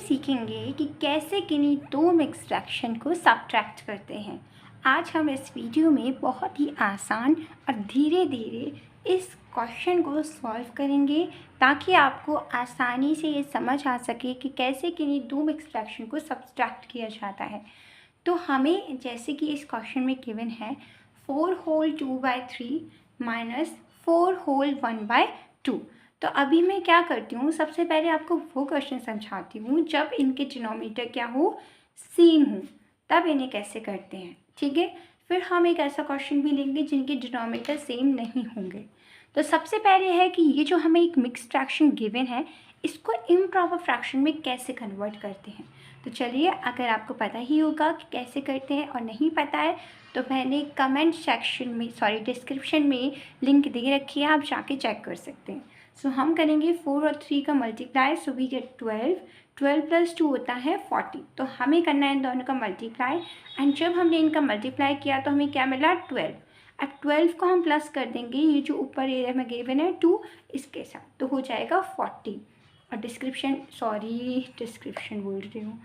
सीखेंगे कि कैसे किन्हीं दो मिक्स फ्रैक्शन को सब्ट्रैक्ट करते हैं। आज हम इस वीडियो में बहुत ही आसान और धीरे धीरे इस क्वेश्चन को सॉल्व करेंगे ताकि आपको आसानी से ये समझ आ सके कि कैसे किन्हीं दो मिक्स फ्रैक्शन को सब्ट्रैक्ट किया जाता है। तो हमें जैसे कि इस क्वेश्चन में गिवन है 4 होल 2/3 माइनस 4 होल 1/2। तो अभी मैं क्या करती हूँ, सबसे पहले आपको वो क्वेश्चन समझाती हूँ जब इनके डिनोमिनेटर क्या हो, सेम हो, तब इन्हें कैसे करते हैं। ठीक है, फिर हम एक ऐसा क्वेश्चन भी लेंगे जिनके डिनोमिनेटर सेम नहीं होंगे। तो सबसे पहले है कि ये जो हमें एक मिक्स फ्रैक्शन गिवन है, इसको इम्प्रॉपर फ्रैक्शन में कैसे कन्वर्ट करते हैं। तो चलिए, अगर आपको पता ही होगा कि कैसे करते हैं और नहीं पता है तो मैंने कमेंट सेक्शन में डिस्क्रिप्शन में लिंक दे रखी है, आप जाके चेक कर सकते हैं। सो हम करेंगे 4 और 3 का मल्टीप्लाई, सो वी गेट 12। 12 + 2 होता है 40। तो हमें करना है इन दोनों का मल्टीप्लाई, एंड जब हमने इनका मल्टीप्लाई किया तो हमें क्या मिला, 12। अब 12 को हम प्लस कर देंगे ये जो ऊपर एरिया में गिवन है 2, इसके साथ, तो हो जाएगा 40। और डिस्क्रिप्शन बोल रही हूँ,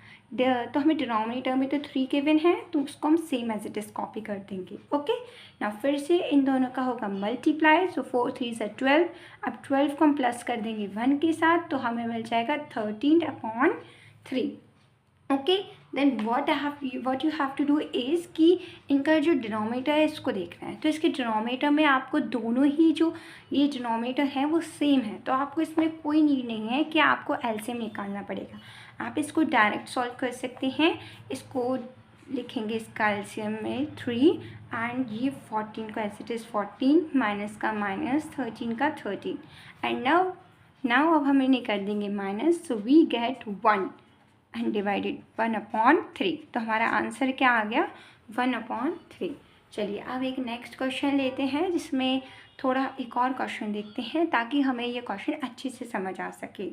तो हमें डिनोमिनेटर में तो 3 गिवन है, तो उसको हम same as it is copy कर देंगे। ओके ना, फिर से इन दोनों का होगा मल्टीप्लाई, सो 4 3 = 12। अब 12 को हम प्लस कर देंगे 1 के साथ, तो हमें मिल जाएगा 13/3। Okay, then what you have to do is कि इनका जो डिनोमिनेटर है इसको देखना है। तो इसके डिनोमिनेटर में आपको दोनों ही जो ये डिनोमिनेटर है वो सेम है, तो आपको इसमें कोई नीड नहीं है कि आपको एलसीएम निकालना पड़ेगा। आप इसको डायरेक्ट सॉल्व कर सकते हैं। इसको लिखेंगे इसका एलसीएम में 3, एंड ये 14 का एज इट इज़ 14, माइनस का माइनस, 13 का 13, एंड नाउ अब हम इन्हें कर देंगे minus, so we get 1 and divided 1/3। तो हमारा आंसर क्या आ गया, 1/3। चलिए अब एक नेक्स्ट क्वेश्चन लेते हैं जिसमें थोड़ा एक और क्वेश्चन देखते हैं ताकि हमें ये क्वेश्चन अच्छे से समझ आ सके।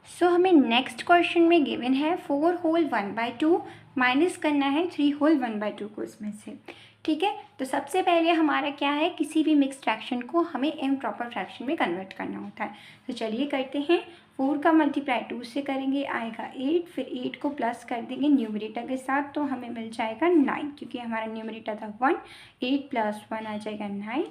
सो हमें नेक्स्ट क्वेश्चन में गिवन है 4 होल 1/2 माइनस करना है 3 होल 1/2 को इसमें से। ठीक है, तो सबसे पहले हमारा क्या है, किसी भी मिक्स फ्रैक्शन को हमें इम्प्रॉपर फ्रैक्शन में कन्वर्ट करना होता है। तो चलिए करते हैं। 4 का मल्टीप्लाई 2 से करेंगे, आएगा 8, फिर 8 को प्लस कर देंगे न्यूमरेटर के साथ, तो हमें मिल जाएगा 9, क्योंकि हमारा न्यूमरेटर था 1। 8 + 1 आ जाएगा 9।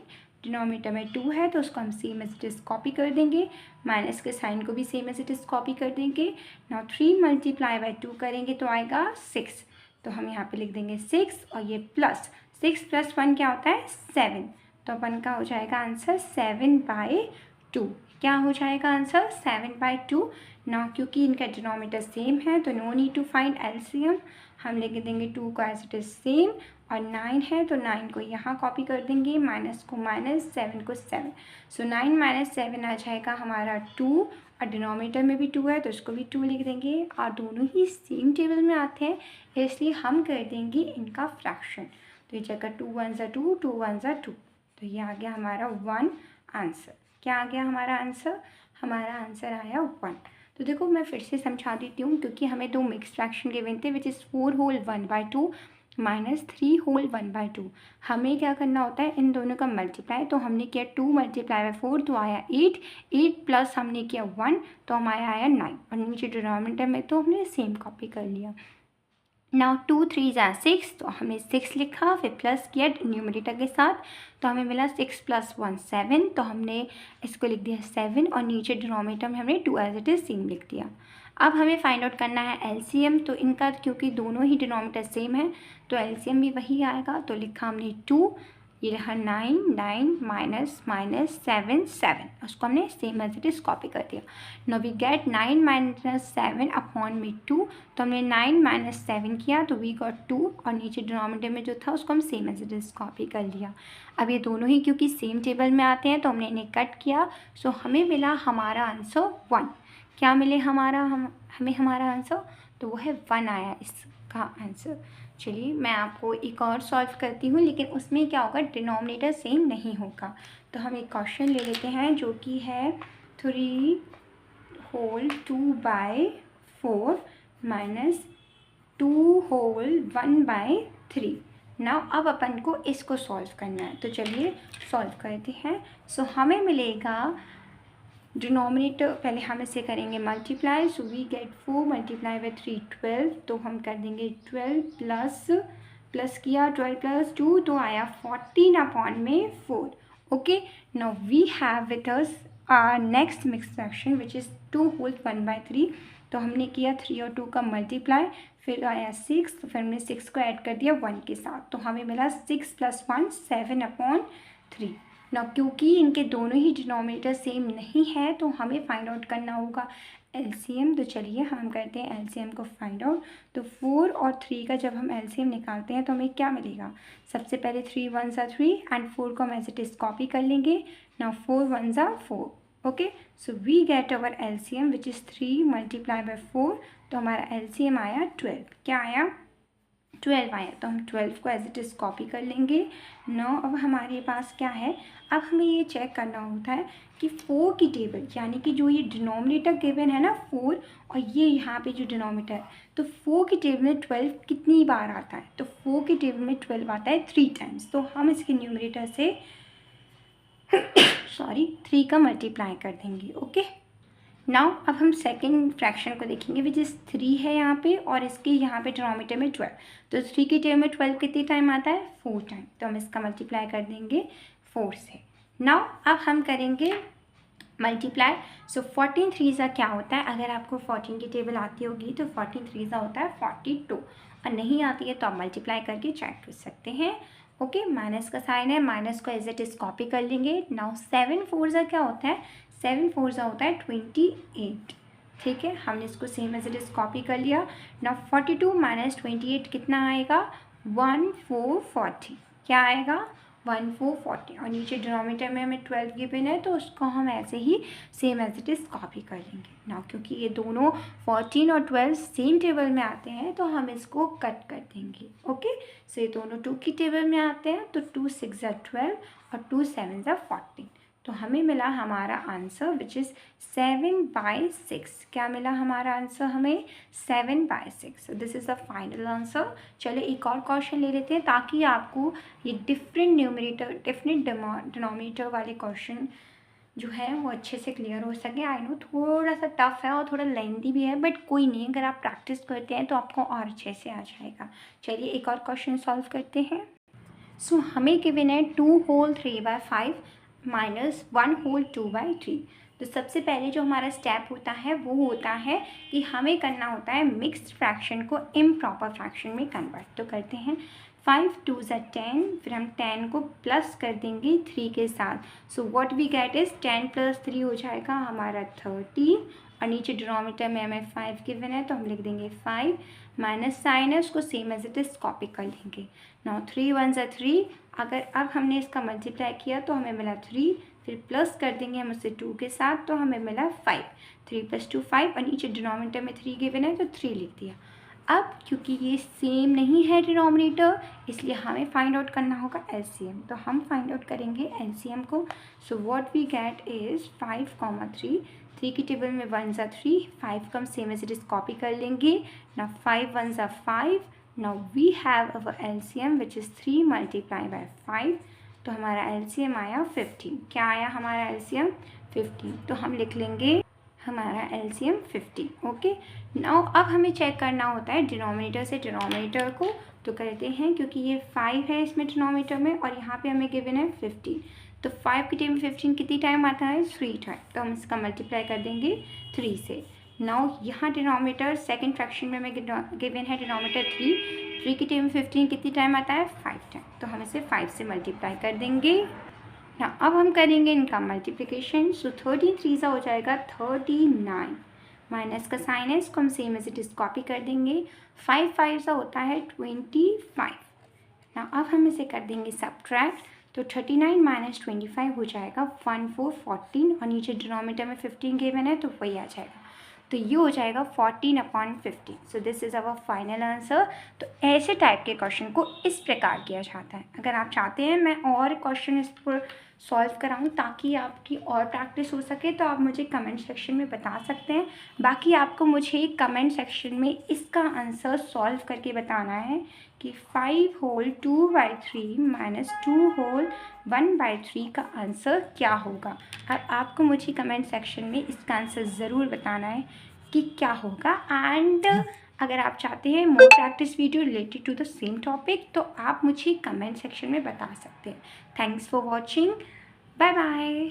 डिनोमिनेटर में 2 है तो उसको हम same as it is copy कर देंगे, माइनस के साइन को भी same as it is copy कर देंगे। नाउ 3 × 2 करेंगे तो आएगा 6, तो हम यहाँ पे लिख देंगे 6, और ये प्लस 6 + 1 क्या होता है, 7। तो अपन का हो जाएगा आंसर 7/2। क्या हो जाएगा आंसर, 7/2 ना, क्योंकि इनका डिनोमिनेटर सेम है तो no need to find LCM. हम लिख देंगे 2 का एज इट इज़ सेम, और 9 है तो 9 को यहाँ कॉपी कर देंगे, माइनस को माइनस, 7 को 7। सो 9 - 7 आ जाएगा हमारा 2, और डिनोमिनेटर में भी 2 है तो इसको भी 2 लिख देंगे, और दोनों ही सेम टेबल में आते हैं इसलिए हम कर देंगे इनका फ्रैक्शन। तो ये जगह 2 1 = 2, 2 1 = 2, तो ये आ गया हमारा 1 आंसर। क्या आ गया हमारा आंसर, हमारा आंसर आया 1। तो देखो मैं फिर से समझा देती हूँ, क्योंकि हमें दो मिक्स फ्रैक्शन गिवन थे which is 4 whole 1/2 minus 3 whole 1/2। हमें क्या करना होता है, इन दोनों का मल्टीप्लाई, तो हमने किया 2 × 4 तो आया 8, 8 प्लस हमने किया 1 तो हमारा आया 9, और नीचे डिनोमिनेटर में तो हमने सेम कॉपी कर लिया। नाउ 2 3 = 6, तो हमने 6 लिखा, फिर प्लस किया न्यूमरेटर के साथ, तो हमें मिला 6 + 1 7, तो हमने इसको लिख दिया 7, और नीचे डिनोमिनेटर में हमने 2 एज इट इज़ सेम लिख दिया। अब हमें फाइंड आउट करना है एलसीएम, तो इनका क्योंकि दोनों ही डिनोमिनेटर सेम है तो एलसीएम भी वही आएगा, तो लिखा हमने 2, ये रहा 9 9 माइनस माइनस 7 7, उसको हमने same as it is copy कर दिया। नो वी गेट 9 - 7/2, तो हमने 9 - 7 किया तो वी गॉट 2, और नीचे डिनोमिनेटर में जो था उसको हम same as it is copy कर लिया। अब ये दोनों ही क्योंकि सेम टेबल में आते हैं तो हमने इन्हें कट किया, सो हमें मिला हमारा आंसर 1। क्या मिले हमें हमारा आंसर, तो वो है 1 आया इसका आंसर। चलिए मैं आपको एक और सॉल्व करती हूँ, लेकिन उसमें क्या होगा, डिनोमिनेटर सेम नहीं होगा। तो हम एक क्वेश्चन ले लेते हैं जो कि है 3 होल 2/4 माइनस 2 होल 1/3। नाउ अब अपन को इसको सॉल्व करना है, तो चलिए सॉल्व करते हैं। सो हमें मिलेगा डिनोमिनेटर पहले हम इसे करेंगे multiply, so we get 4 multiply by 3 12, तो हम कर देंगे 12 प्लस किया 12 प्लस 2 तो आया 14 अपॉन में 4. Okay, now we have with us our next mix fraction which is 2 whole 1/3. तो हमने किया 3 और 2 का मल्टीप्लाई, फिर आया 6, तो फिर हमने 6 को ऐड कर दिया 1 के साथ, तो हमें मिला 6 + 1 7/3. ना क्योंकि इनके दोनों ही डिनोमिनेटर सेम नहीं है तो हमें फाइंड आउट करना होगा एलसीएम. तो चलिए हम करते हैं एलसीएम को फाइंड आउट. तो 4 और 3 का जब हम एलसीएम निकालते हैं तो हमें क्या मिलेगा? सबसे पहले 3 1 = 3 एंड 4 को हम एज इट इज़ कॉपी कर लेंगे. Now 4 1 = 4. Okay, so we get our LCM which is 3 multiply by 4. तो हमारा एलसीएम आया 12. क्या आया? 12 आया. तो हम 12 को एज इट इज़ कॉपी कर लेंगे. नाउ अब हमारे पास क्या है? अब हमें ये चेक करना होता है कि 4 की टेबल, यानी कि जो ये डिनोमिनेटर गिवन है ना 4, और ये यहाँ पे जो डिनोमिनेटर है, तो 4 की टेबल में 12 कितनी बार आता है? तो 4 की टेबल में 12 आता है 3 टाइम्स. तो हम इसके न्यूमरेटर से 3 का मल्टीप्लाई कर देंगे. ओके, नाउ अब हम सेकेंड फ्रैक्शन को देखेंगे विच इज़ 3 है यहाँ पे, और इसके यहाँ पे डिनोमिनेटर में 12. तो 3 की टेबल में 12 कितनी टाइम आता है? 4 टाइम. तो हम इसका मल्टीप्लाई कर देंगे 4 से. नाउ अब हम करेंगे मल्टीप्लाई. सो 14 3 क्या होता है? अगर आपको 14 की टेबल आती होगी तो 14 3 होता है 42, और नहीं आती है तो आप मल्टीप्लाई करके चेक कर सकते हैं. ओके, माइनस का साइन है, माइनस को एज इट इज़ कॉपी कर लेंगे. नाउ 7 4 क्या होता है? 7 4 होता है 28. ठीक है, हमने इसको same as it is copy कर लिया. नाउ 42 - 28 कितना आएगा? 1440. क्या आएगा? 1440. और नीचे डिनोमिनेटर में हमें 12 गिवन है तो उसको हम ऐसे ही same as it is copy कर लेंगे. नाउ क्योंकि ये दोनों 14 और 12 सेम टेबल में आते हैं तो हम इसको कट कर देंगे. ओके, सो ये दोनों 2 की टेबल में आते हैं, तो 2 6 = 12 और 2 7 = 14. तो हमें मिला हमारा आंसर विच इज़ 7/6. क्या मिला हमारा आंसर हमें? 7/6. This is the final answer. चलिए एक और क्वेश्चन ले लेते हैं ताकि आपको ये डिफरेंट न्यूमरेटर डिफरेंट डिनोमिनेटर वाले क्वेश्चन जो है वो अच्छे से क्लियर हो सके. आई नो थोड़ा सा टफ है और थोड़ा लेंथी भी है, बट कोई नहीं, अगर आप प्रैक्टिस करते हैं तो आपको और अच्छे से आ जाएगा. चलिए एक और क्वेश्चन सॉल्व करते हैं. सो हमें गिवन है 2 होल 3/5 माइनस 1 होल 2/3. तो सबसे पहले जो हमारा स्टेप होता है वो होता है कि हमें करना होता है मिक्स्ड फ्रैक्शन को इम्प्रॉपर फ्रैक्शन में कन्वर्ट. तो करते हैं 5 2 = 10, फिर हम 10 को प्लस कर देंगे 3 के साथ. So what we get is 10 + 3 हो जाएगा हमारा 13, और नीचे डिनोमिनेटर में हमें 5 गिवन है तो हम लिख देंगे 5. माइनस साइन है उसको same as it is copy कर लेंगे. नाउ 3 1 = 3. अगर अब हमने इसका मल्टीप्लाई किया तो हमें मिला 3, फिर प्लस कर देंगे हम उससे 2 के साथ तो हमें मिला 5. 3 + 2 5, और नीचे डिनोमिनेटर में 3 गिवन है तो 3 लिख दिया. अब क्योंकि ये सेम नहीं है डिनोमिनेटर, इसलिए हमें फाइंड आउट करना होगा एलसीएम. तो हम फाइंड आउट करेंगे एलसीएम को. So what we get is 5, 3. 3 की टेबल में 1 = 3, 5 का हम same as it is copy कर लेंगे. ना 5 1 = 5. Now we have our LCM which is 3 multiply by 5. तो हमारा एलसीएम आया 15. क्या आया हमारा एलसीएम? 15. तो हम लिख लेंगे हमारा एलसीएम 50. ओके, नाउ अब हमें चेक करना होता है डिनोमिनेटर से डिनोमिनेटर को. तो करते हैं, क्योंकि ये 5 है इसमें डिनोमिनेटर में और यहाँ पे हमें गिवन है 15. तो 5 की टेबल में 15 कितनी टाइम आता है? 3 टाइम. तो हम इसका मल्टीप्लाई कर देंगे 3 से. नाउ यहाँ डिनोमिनेटर सेकेंड फ्रैक्शन में हमें गिवन है डिनोमिनेटर 3 की टेबल में 15 कितनी टाइम आता है? 5 टाइम. तो हम इसे 5 से मल्टीप्लाई कर देंगे. ना अब हम करेंगे इनका मल्टीप्लिकेशन. सो 13 3 हो जाएगा 39. माइनस का साइन है, इसको हम same as it is copy कर देंगे. 5 5 होता है 25. ना अब हम इसे कर देंगे सब्ट्रैक्ट. तो 39 - 25 हो जाएगा 1414, और नीचे डिनोमिनेटर में 15 गिवन है तो वही आ जाएगा. तो ये हो जाएगा 14/15. So this is our final answer. तो ऐसे टाइप के क्वेश्चन को इस प्रकार किया जाता है. अगर आप चाहते हैं मैं और क्वेश्चन इस पर सॉल्व कराऊं ताकि आपकी और प्रैक्टिस हो सके, तो आप मुझे कमेंट सेक्शन में बता सकते हैं। बाकी आपको मुझे कमेंट सेक्शन में इसका आंसर सॉल्व करके बताना है कि 5 होल 2/3 माइनस 2 होल 1/3 का आंसर क्या होगा। अब आपको मुझे कमेंट सेक्शन में इसका आंसर ज़रूर बताना है कि क्या होगा। एंड अगर आप चाहते हैं more practice video related to the same topic, तो आप मुझे कमेंट सेक्शन में बता सकते हैं। Thanks for watching, bye bye.